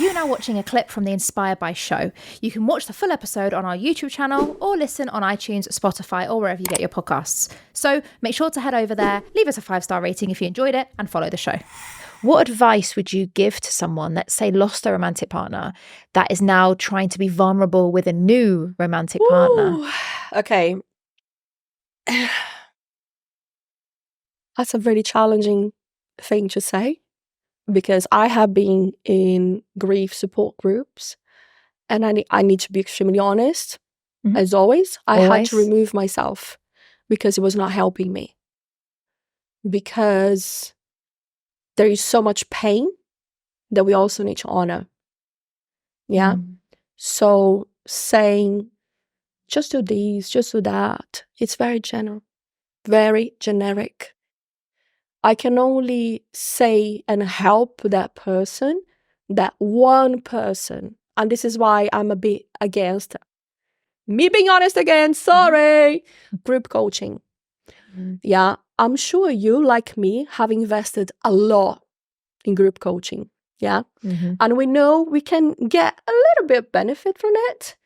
You're now watching a clip from the Inspired by show. You can watch the full episode on our YouTube channel or listen on iTunes, Spotify, or wherever you get your podcasts. So make sure to head over there, leave us a 5-star rating if you enjoyed it, and follow the show. What advice would you give to someone that, say, lost a romantic partner that is now trying to be vulnerable with a new romantic partner? Okay. That's a really challenging thing to say, because I have been in grief support groups, and I need to be extremely honest. As always, I had to remove myself because it was not helping me. Because there is so much pain that we also need to honor. Yeah. So saying, just do this, just do that, it's very general, very generic. I can only say and help that person, that one person. And this is why I'm a bit against me being honest again, sorry, group coaching. Yeah, I'm sure you, like me, have invested a lot in group coaching. Yeah. And we know we can get a little bit of benefit from it,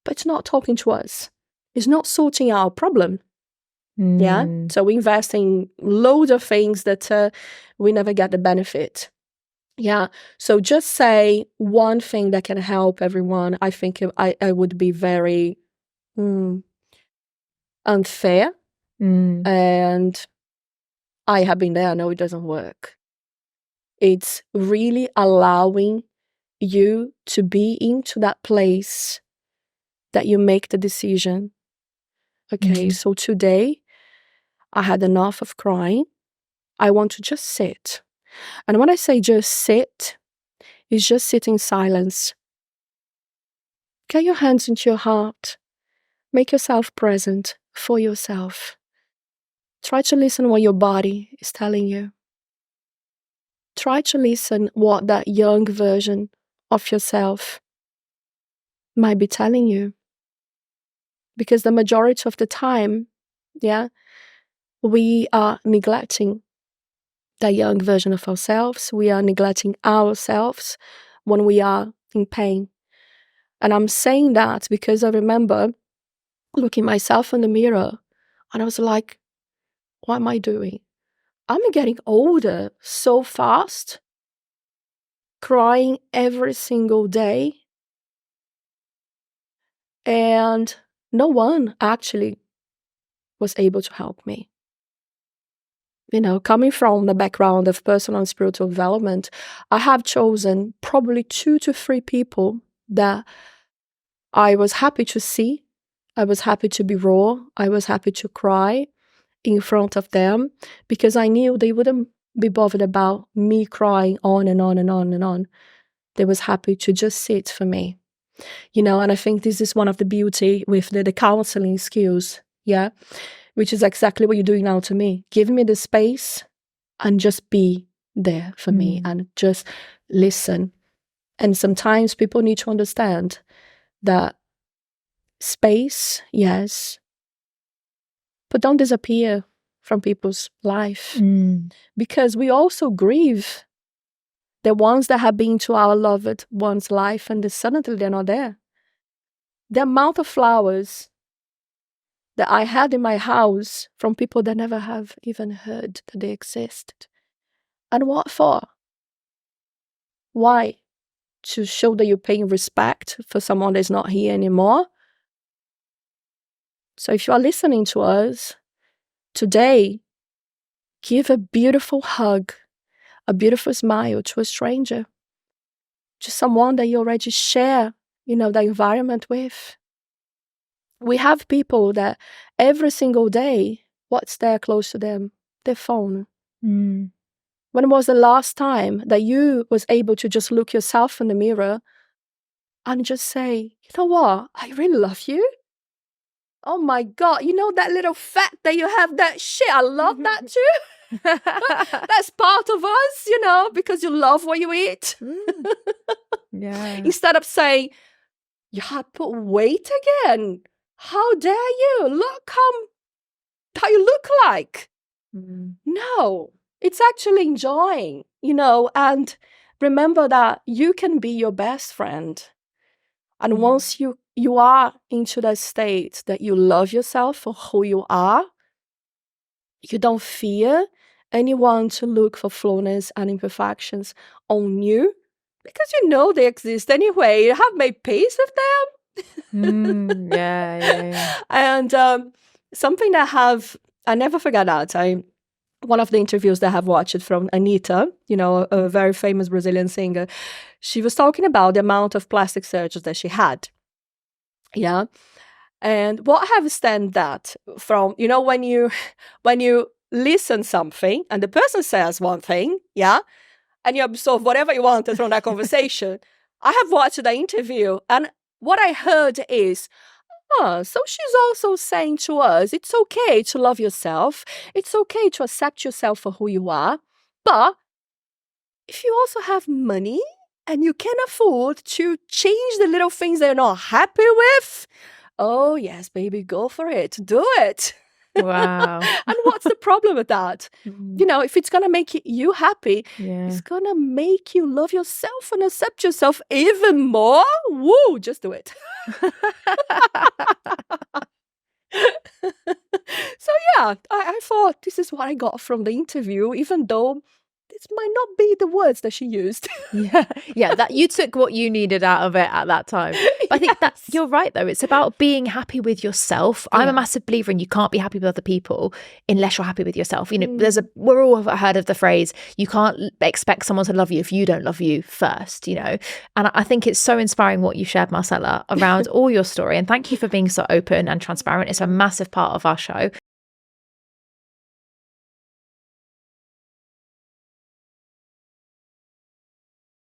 but it's not talking to us. It's not sorting our problem. Yeah. So we invest in loads of things that we never get the benefit. Yeah. So just say one thing that can help everyone. I think I would be very unfair. And I have been there. I know it doesn't work. It's really allowing you to be into that place that you make the decision. Okay, so today I had enough of crying. I want to just sit. And when I say just sit, it's just sit in silence. Get your hands into your heart. Make yourself present for yourself. Try to listen what your body is telling you. Try to listen what that young version of yourself might be telling you. Because the majority of the time, we are neglecting the young version of ourselves. We are neglecting ourselves when we are in pain. And I'm saying that because I remember looking myself in the mirror and I was like, what am I doing? I'm getting older so fast, crying every single day. And no one actually was able to help me. You know, coming from the background of personal and spiritual development, I have chosen probably 2 to 3 people that I was happy to see. I was happy to be raw. I was happy to cry in front of them because I knew they wouldn't be bothered about me crying on and on and on and on. They was happy to just sit for me. You know, and I think this is one of the beauty with the counseling skills, yeah, which is exactly what you're doing now to me. Give me the space and just be there for me and just listen. And sometimes people need to understand that space, yes, but don't disappear from people's life. Because we also grieve the ones that have been to our loved one's life and suddenly they're not there. The amount of flowers that I had in my house from people that never have even heard that they existed. And what for? Why? To show that you're paying respect for someone that's not here anymore? So if you are listening to us today, give a beautiful hug, a beautiful smile to a stranger, to someone that you already share, you know, the environment with. We have people that every single day, what's there close to them? Their phone. When was the last time that you was able to just look yourself in the mirror and just say, you know what? I really love you. Oh my God, you know that little fat that you have, that shit, I love that too. That's part of us, you know, because you love what you eat. Yeah. Instead of saying, you had put weight again. How dare you? Look how you look like. No, it's actually enjoying, you know, and remember that you can be your best friend. And once you are into that state that you love yourself for who you are, you don't fear anyone to look for flaws and imperfections on you, because you know they exist anyway. You have made peace with them. Yeah. And something that I never forget that. One of the interviews that I have watched from Anitta, a very famous Brazilian singer, she was talking about the amount of plastic surgeries that she had. Yeah. And what I understand that from, when you listen something and the person says one thing, yeah, and you absorb whatever you wanted from that conversation. I have watched the interview, and what I heard is, so she's also saying to us, it's okay to love yourself. It's okay to accept yourself for who you are. But if you also have money and you can afford to change the little things that you're not happy with, oh yes, baby, go for it. Do it. Wow. And what's the problem with that? If it's going to make you happy, it's going to make you love yourself and accept yourself even more. Woo, just do it. So yeah, I thought this is what I got from the interview, even though this might not be the words that she used. Yeah, that you took what you needed out of it at that time. But I think that you're right, though. It's about being happy with yourself. I'm a massive believer in you can't be happy with other people unless you're happy with yourself. We're all heard of the phrase, you can't expect someone to love you if you don't love you first, And I think it's so inspiring what you shared, Marcela, around all your story. And thank you for being so open and transparent. It's a massive part of our show.